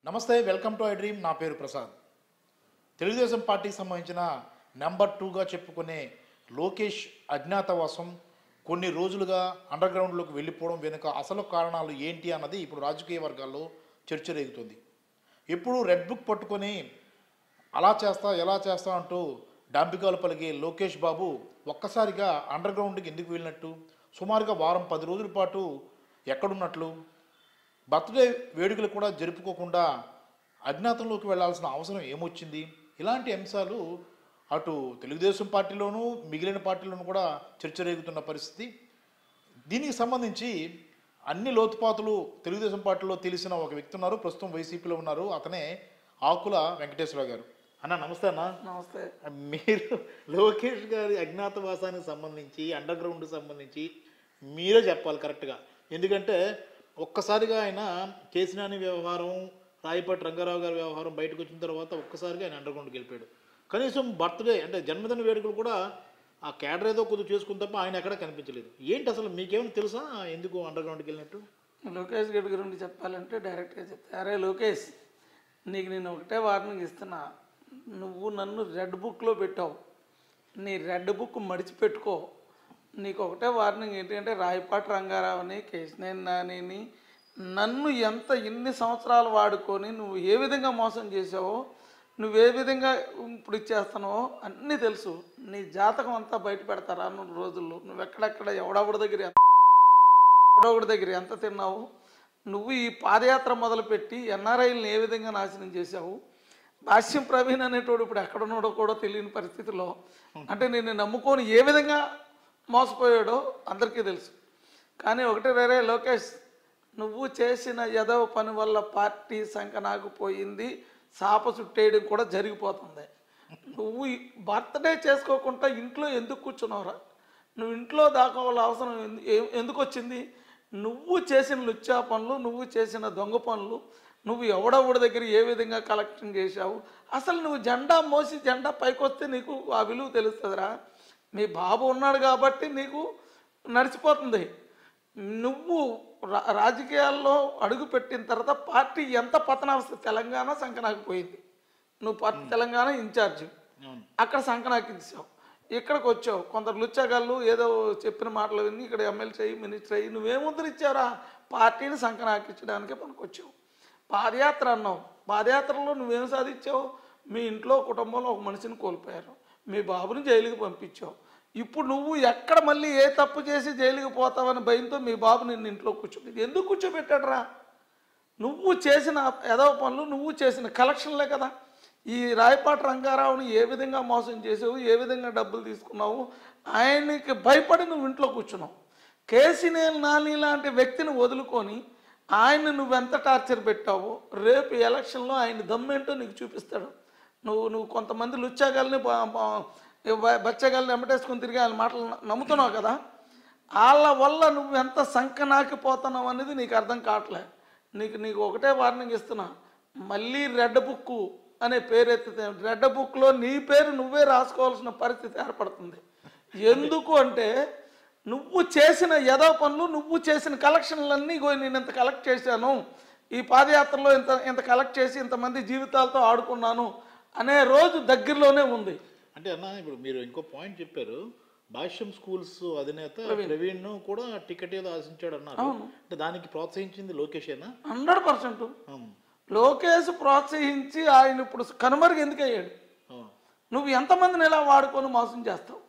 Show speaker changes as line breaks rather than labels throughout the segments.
నమస్తే, welcome to I dream. నా పేరు ప్రసాద్. తెలుగుదేశం పార్టీకి సంబంధించిన నెంబర్ 2గా చెప్పుకునే లోకేష్ అజ్ఞాతవాసం కొన్ని రోజులుగా అండర్ గ్రౌండ్లోకి వెళ్ళిపోవడం వెనుక అసలు కారణాలు ఏంటి అన్నది ఇప్పుడు రాజకీయ వర్గాల్లో చర్చ రేగుతుంది. ఎప్పుడు రెడ్ బుక్ పట్టుకొని అలా చేస్తా ఎలా చేస్తా అంటూ డాంబికాలు పలిగే లోకేష్ బాబు ఒక్కసారిగా అండర్ గ్రౌండ్కి ఎందుకు వెళ్ళినట్టు, సుమారుగా వారం 10 రోజుల పాటు ఎక్కడున్నట్లు, బర్త్డే వేడుకలు కూడా జరుపుకోకుండా అజ్ఞాతంలోకి వెళ్లాల్సిన అవసరం ఏమొచ్చింది, ఇలాంటి అంశాలు అటు తెలుగుదేశం పార్టీలోనూ మిగిలిన పార్టీలోనూ కూడా చర్చ రేగుతున్న పరిస్థితి. దీనికి సంబంధించి అన్ని లోతుపాతులు తెలుగుదేశం పార్టీలో తెలిసిన ఒక వ్యక్తి ఉన్నారు, ప్రస్తుతం వైసీపీలో ఉన్నారు. అతనే ఆకుల వెంకటేశ్వరరావు గారు. అన్న నమస్తే. అన్న
నమస్తే.
మీరు లోకేష్ గారి అజ్ఞాతవాసానికి సంబంధించి అండర్ గ్రౌండ్కి సంబంధించి మీరే చెప్పాలి కరెక్ట్గా. ఎందుకంటే ఒక్కసారిగా ఆయన కేసినాని వ్యవహారం, రాయపాటి రంగారావు గారి వ్యవహారం బయటకు వచ్చిన తర్వాత ఒక్కసారిగా ఆయన అండర్ గ్రౌండ్కి వెళ్ళిపోయాడు. కనీసం బర్త్డే అంటే జన్మదిన వేడుకలు కూడా ఆ క్యాడర్ ఏదో కొద్దిగా చేసుకుని తప్ప ఆయన ఎక్కడ కనిపించలేదు. ఏంటి అసలు మీకేమైనా తెలుసా ఎందుకు అండర్ గ్రౌండ్కి వెళ్ళినట్టు?
లోకేష్ గారి గురించి చెప్పాలంటే డైరెక్ట్గా చెప్తా. అరే లోకేష్, నీకు నేను ఒకటే వార్నింగ్ ఇస్తున్నా. నువ్వు నన్ను రెడ్ బుక్లో పెట్టావు, నీ రెడ్ బుక్ మడిచిపెట్టుకో. నీకు ఒకటే వార్నింగ్ ఏంటంటే రాయపాటి రంగారావుని, కేశినేని నానిని నన్ను ఎన్ని సంవత్సరాలు వాడుకొని నువ్వు ఏ విధంగా మోసం చేసావో, నువ్వు ఏ విధంగా ఇప్పుడు ఇచ్చేస్తున్నావో అన్నీ తెలుసు. నీ జాతకం అంతా బయట పెడతారా నువ్వు రోజుల్లో. నువ్వు ఎక్కడెక్కడ ఎవడొకటి దగ్గర ఎంత తిన్నావు, నువ్వు ఈ పాదయాత్ర మొదలుపెట్టి ఎన్ఆర్ఐలను ఏ విధంగా నాశనం చేశావు. భాష్యం ప్రవీణ్ అనేటోడు ఇప్పుడు ఎక్కడున్నాడో కూడా తెలియని పరిస్థితిలో, అంటే నేను నమ్ముకొని ఏ విధంగా మోసపోయాడో అందరికీ తెలుసు. కానీ ఒకటే రేరే లోకేష్, నువ్వు చేసిన ఎదవ పని వల్ల పార్టీ సంకనాకపోయింది, సాప చుట్టేయడం కూడా జరిగిపోతుంది. నువ్వు బర్త్డే చేసుకోకుండా ఇంట్లో ఎందుకు కూర్చున్నావురా? నువ్వు ఇంట్లో దాకోవాల అవసరం ఎందుకు వచ్చింది? నువ్వు చేసిన లుచ్చా పనులు, నువ్వు చేసిన దొంగ పనులు, నువ్వు ఎవడెవడి దగ్గర ఏ విధంగా కలెక్షన్ చేశావు. అసలు నువ్వు జెండా మోసి జెండా పైకి వస్తే నీకు ఆ విలువ తెలుస్తుందిరా. మీ బాబు ఉన్నాడు కాబట్టి నీకు నడిచిపోతుంది. నువ్వు రాజకీయాల్లో అడుగు పెట్టిన తర్వాత పార్టీ ఎంత పతనావస్థ, తెలంగాణ సంకనాకపోయింది. నువ్వు పార్టీ తెలంగాణ ఇన్ఛార్జి, అక్కడ సంకనాకించావు. ఇక్కడికి వచ్చావు, కొందరు లుచ్చగాళ్ళు ఏదో చెప్పిన మాటలు విని ఇక్కడ ఎమ్మెల్సీ అయ్యి మినిస్టర్ అయ్యి నువ్వేముందరు ఇచ్చావురా? పార్టీని సంకనాకించడానికే పనికొచ్చావు. పాదయాత్ర అన్నావు, పాదయాత్రలో నువ్వేం సాధించావు? మీ ఇంట్లో కుటుంబంలో ఒక మనిషిని కోల్పోయారు, మీ బాబుని జైలుకి పంపించావు. ఇప్పుడు నువ్వు ఎక్కడ మళ్ళీ ఏ తప్పు చేసి జైలుకి పోతావని భయంతో మీ బాబు నిన్ను ఇంట్లో కూర్చోబెట్టి ఎందుకు కూర్చోబెట్టాడురా? నువ్వు చేసిన ఎదవ పనులు, నువ్వు చేసిన కలెక్షన్లే కదా. ఈ రాయపాటి రంగారావుని ఏ విధంగా మోసం చేసావు, ఏ విధంగా డబ్బులు తీసుకున్నావు, ఆయనకి భయపడి నువ్వు ఇంట్లో కూర్చున్నావు. కేసినేని నాని లాంటి వ్యక్తిని వదులుకొని ఆయన నువ్వెంత టార్చర్ పెట్టావో రేపు ఎలక్షన్లో ఆయన దమ్మేంటో నీకు చూపిస్తాడు. నువ్వు కొంతమంది లుచ్చాగాల్ని బచ్చగాల్ని వెంబటేసుకొని తిరిగి ఆయన మాటలు నమ్ముతున్నావు కదా. వాళ్ళ వల్ల నువ్వు ఎంత సంకనాకిపోతున్నావు అనేది నీకు అర్థం కావట్లే. నీకు ఒకటే వార్నింగ్ ఇస్తున్నా, మళ్ళీ రెడ్ బుక్ అనే పేరు ఎత్తితే రెడ్ బుక్లో నీ పేరు నువ్వే రాసుకోవాల్సిన పరిస్థితి ఏర్పడుతుంది. ఎందుకు అంటే నువ్వు చేసిన ఎదో పనులు, నువ్వు చేసిన కలెక్షన్లన్నీ నేను ఇంత కలెక్ట్ చేశాను, ఈ పాదయాత్రలో ఇంత కలెక్ట్ చేసి ఇంతమంది జీవితాలతో ఆడుకున్నాను అనే రోజు దగ్గరలోనే ఉంది.
అంటే అన్న, ఇప్పుడు మీరు ఇంకో పాయింట్ చెప్పారు, భాష్యం స్కూల్స్ అధినేత ప్రవీణ్ కూడా టికెట్ ఏదో ఆశించాడు అన్నారు. అంటే దానికి ప్రోత్సహించింది లోకేషేనా?
100%. లోకేష్ ప్రోత్సహించి ఆయన ఇప్పుడు కనుమరుగు ఎందుకు అయ్యాడు? నువ్వు ఎంతమందిని ఇలా వాడుకొని మోసం చేస్తావు?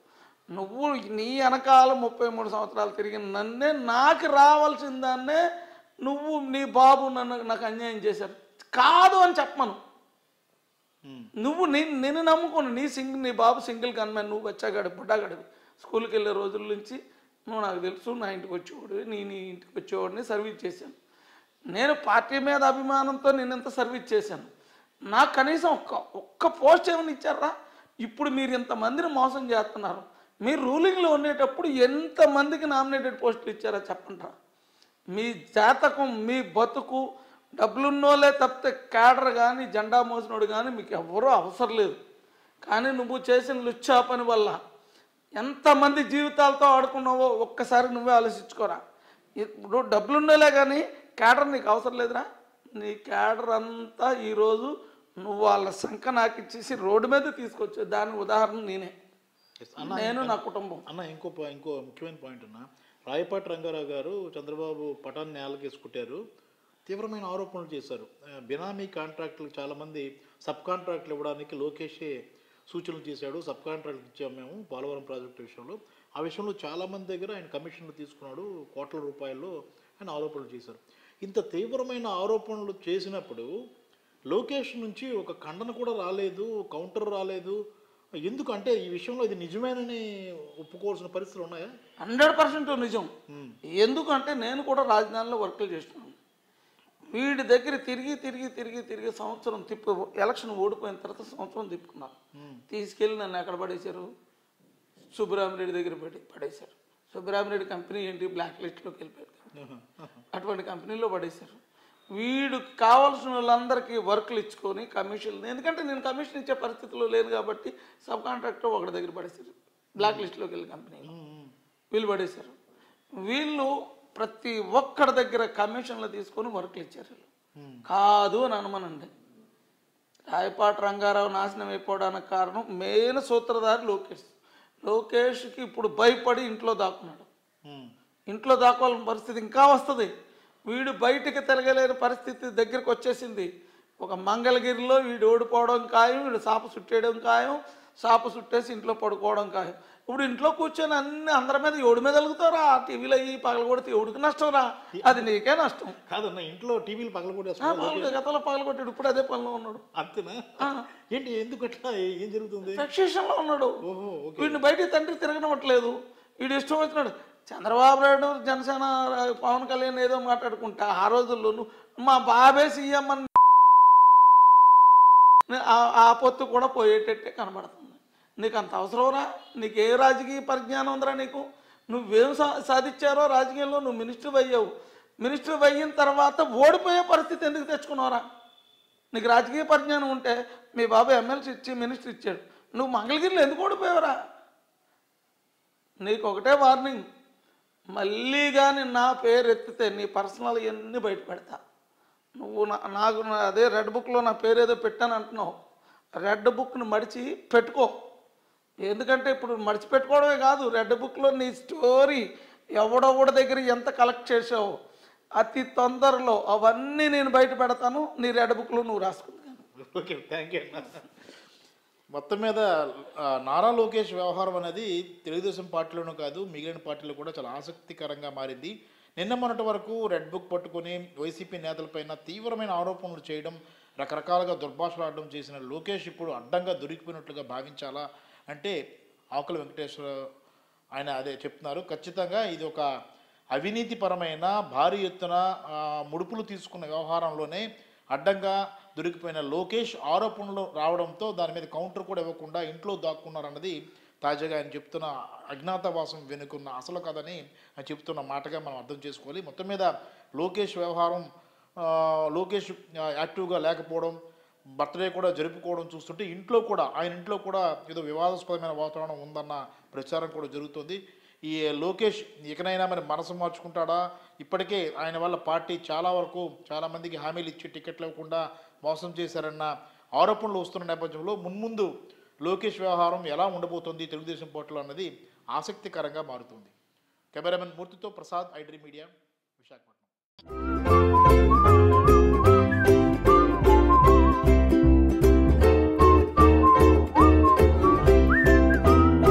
నువ్వు నీ వెనకాల 33 సంవత్సరాలు తిరిగిన నన్నే, నాకు రావాల్సిన దాన్నే నువ్వు నీ బాబు నాకు అన్యాయం చేశారు కాదు అని చెప్పమను. నువ్వు నిన్ను నమ్ముకోను, నీ బాబు సింగిల్ గన్మ్యాన్, నువ్వు వచ్చాగాడు బుడ్డాగాడు. స్కూల్కి వెళ్ళే రోజుల నుంచి నువ్వు నాకు తెలుసు, నా ఇంటికి వచ్చేవాడు, నీ ఇంటికి వచ్చేవాడిని సర్వీస్ చేశాను. నేను పార్టీ మీద అభిమానంతో నేనెంత సర్వీస్ చేశాను. నాకు కనీసం ఒక్క పోస్ట్ ఏమైనా ఇచ్చారా? ఇప్పుడు మీరు ఇంతమందిని మోసం చేస్తున్నారు. మీరు రూలింగ్లో ఉండేటప్పుడు ఎంతమందికి నామినేటెడ్ పోస్టులు ఇచ్చారా చెప్పండి. మీ జాతకం, మీ బతుకు, డబ్బులున్నోళ్ళే తప్పితే క్యాడర్ కానీ జెండా మోసినోడు కానీ మీకు ఎవరూ అవసరం లేదు. కానీ నువ్వు చేసిన లుచ్చా పని వల్ల ఎంతమంది జీవితాలతో ఆడుకున్నావో ఒక్కసారి నువ్వే ఆలోచించుకోరా. ఇప్పుడు డబ్బులున్నోలే కానీ క్యాడర్ నీకు అవసరం లేదురా. నీ క్యాడర్ అంతా ఈరోజు నువ్వు వాళ్ళ సంఖ నాకు ఇచ్చేసి రోడ్డు మీద తీసుకొచ్చావు. దాని ఉదాహరణ నేనే, నేను నా కుటుంబం.
అన్న ఇంకో ముఖ్యమైన పాయింట్ అన్న, రాయపాటి రంగారావు గారు చంద్రబాబు పటాన్ని నేలకేసుకుంటారు, తీవ్రమైన ఆరోపణలు చేశారు. బినామీ కాంట్రాక్టులు చాలామంది సబ్ కాంట్రాక్టులు ఇవ్వడానికి లోకేషే సూచనలు చేశాడు, సబ్ కాంట్రాక్టులు ఇచ్చాము మేము పోలవరం ప్రాజెక్టు విషయంలో. ఆ విషయంలో చాలామంది దగ్గర ఆయన కమిషన్లు తీసుకున్నాడు, కోట్ల రూపాయల్లో ఆయన ఆరోపణలు చేశారు. ఇంత తీవ్రమైన ఆరోపణలు చేసినప్పుడు లోకేష్ నుంచి ఒక ఖండన కూడా రాలేదు, కౌంటర్ రాలేదు. ఎందుకు అంటే ఈ విషయంలో ఇది నిజమేనని ఒప్పుకోవాల్సిన పరిస్థితులు ఉన్నాయా?
100% నిజం. ఎందుకంటే నేను కూడా రాజధానిలో వర్కులు చేస్తున్నాను. వీడి దగ్గర తిరిగి సంవత్సరం ఎలక్షన్ ఓడిపోయిన తర్వాత సంవత్సరం తిప్పుకున్నారు. తీసుకెళ్ళి నన్ను ఎక్కడ పడేశారు? సుబ్బరామిరెడ్డి దగ్గర పడేశారు. సుబ్బరామిరెడ్డి కంపెనీ ఏంటి, బ్లాక్ లిస్ట్లోకి వెళ్ళిపోయారు. అటువంటి కంపెనీలో పడేశారు. వీడికి కావాల్సిన వాళ్ళందరికీ వర్క్లు ఇచ్చుకొని కమిషన్లు, ఎందుకంటే నేను కమిషన్ ఇచ్చే పరిస్థితిలో లేను కాబట్టి సబ్ కాంట్రాక్టర్ ఒకటి దగ్గర పడేశారు, బ్లాక్ లిస్ట్లోకి వెళ్ళి కంపెనీలో వీళ్ళు పడేశారు. వీళ్ళు ప్రతి ఒక్కడి దగ్గర కమిషన్లు తీసుకొని వర్క్లు ఇచ్చారు. కాదు అని అనుమానండి. రాయపాటి రంగారావు నాశనం అయిపోవడానికి కారణం మెయిన్ సూత్రధారి లోకేష్కి ఇప్పుడు భయపడి ఇంట్లో దాక్కున్నాడు. ఇంట్లో దాక్కోవాలని పరిస్థితి ఇంకా వస్తుంది. వీడు బయటికి తిరగలేని పరిస్థితి దగ్గరికి వచ్చేసింది. ఒక మంగళగిరిలో వీడు ఓడిపోవడం ఖాయం, వీడు సాప చుట్టేయడం ఖాయం, సాప చుట్టేసి ఇంట్లో పడుకోవడం ఖాయం. ఇప్పుడు ఇంట్లో కూర్చొని అందరి మీద ఎవడి మీద వెలుగుతారా? టీవీలో అయ్యి పగలగొడితే ఎవడికి నష్టం రా? అది నీకే నష్టం
కాదన్న. ఇంట్లో టీవీలు పగలగొట్టే
గతంలో పగలగొట్టాడు, ఇప్పుడు అదే పనిలో ఉన్నాడు.
అంతేనా? ఏంటి, ఎందుకు అట్లా, ఏం జరుగుతుంది?
ఫ్రస్ట్రేషన్లో ఉన్నాడు. వీడిని బయటికి తండ్రి తిరగనట్లేదు. వీడు ఇష్టం వచ్చినాడు. చంద్రబాబు నాయుడు, జనసేన, పవన్ కళ్యాణ్ ఏదో మాట్లాడుకుంటా ఆ రోజుల్లో మా బాబే సీఎం అని ఆ పొత్తు కూడా పోయేటట్టే కనబడుతుంది. నీకు అంత అవసరంరా? నీకు ఏ రాజకీయ పరిజ్ఞానం ఉందిరా నీకు? నువ్వేం సాధించారో రాజకీయంలో? నువ్వు మినిస్టర్ అయ్యావు. మినిస్టర్ అయిన తర్వాత ఓడిపోయే పరిస్థితి ఎందుకు తెచ్చుకున్నావురా? నీకు రాజకీయ పరిజ్ఞానం ఉంటే మీ బాబు ఎమ్మెల్సీ ఇచ్చి మినిస్టర్ ఇచ్చాడు, నువ్వు మంగళగిరిలో ఎందుకు ఓడిపోయావురా? నీకు ఒకటే వార్నింగ్, మళ్ళీ కానీ నా పేరు ఎత్తితే నీ పర్సనల్ ఇవన్నీ బయట పెడతా. నువ్వు నాకు అదే రెడ్ బుక్లో నా పేరు ఏదో పెట్టాను అంటున్నావు, రెడ్ బుక్ని మడిచి పెట్టుకో. ఎందుకంటే ఇప్పుడు మడిచి పెట్టుకోవడమే కాదు, రెడ్ బుక్లో నీ స్టోరీ ఎవడెవడి దగ్గర ఎంత కలెక్ట్ చేసావు అతి తొందరలో అవన్నీ నేను బయట పెడతాను. నీ రెడ్ బుక్లో నువ్వు రాసుకుంటాను.
Okay, thank you. మొత్తం మీద నారా లోకేష్ వ్యవహారం అనేది తెలుగుదేశం పార్టీలోనూ కాదు, మిగిలిన పార్టీలో కూడా చాలా ఆసక్తికరంగా మారింది. నిన్న మొన్నటి వరకు రెడ్ బుక్ పట్టుకొని వైసీపీ నేతలపైన తీవ్రమైన ఆరోపణలు చేయడం, రకరకాలుగా దుర్భాషలాడడం చేసిన లోకేష్ ఇప్పుడు అడ్డంగా దొరికిపోయినట్లుగా భావించాలా అంటే ఆకుల వెంకటేశ్వర ఆయన అదే చెప్తున్నారు. ఖచ్చితంగా ఇది ఒక అవినీతిపరమైన భారీ ఎత్తున ముడుపులు తీసుకున్న వ్యవహారంలోనే అడ్డంగా దొరికిపోయిన లోకేష్ ఆరోపణలు రావడంతో దాని మీద కౌంటర్ కూడా ఇవ్వకుండా ఇంట్లో దాక్కున్నారన్నది తాజాగా ఆయన చెప్తున్న అజ్ఞాతవాసం వెనుకున్న అసలు కథని ఆయన చెప్తున్న మాటగా మనం అర్థం చేసుకోవాలి. మొత్తం మీద లోకేష్ వ్యవహారం, లోకేష్ యాక్టివ్గా లేకపోవడం, బర్త్డే కూడా జరుపుకోవడం చూస్తుంటే ఆయన ఇంట్లో కూడా ఏదో వివాదాస్పదమైన వాతావరణం ఉందన్న ప్రచారం కూడా జరుగుతుంది. ఈ లోకేష్ ఇకనైనా మరి మనసు మార్చుకుంటాడా? ఇప్పటికే ఆయన వల్ల పార్టీ చాలామందికి హామీలు ఇచ్చి టికెట్లు ఇవ్వకుండా మోసం చేశారన్న ఆరోపణలు వస్తున్న నేపథ్యంలో మున్ముందు లోకేష్ వ్యవహారం ఎలా ఉండబోతోంది తెలుగుదేశం పార్టీలో అన్నది ఆసక్తికరంగా మారుతుంది. కెమెరామెన్ మూర్తితో ప్రసాద్, ఐడ్రీ మీడియా, విశాఖపట్నం.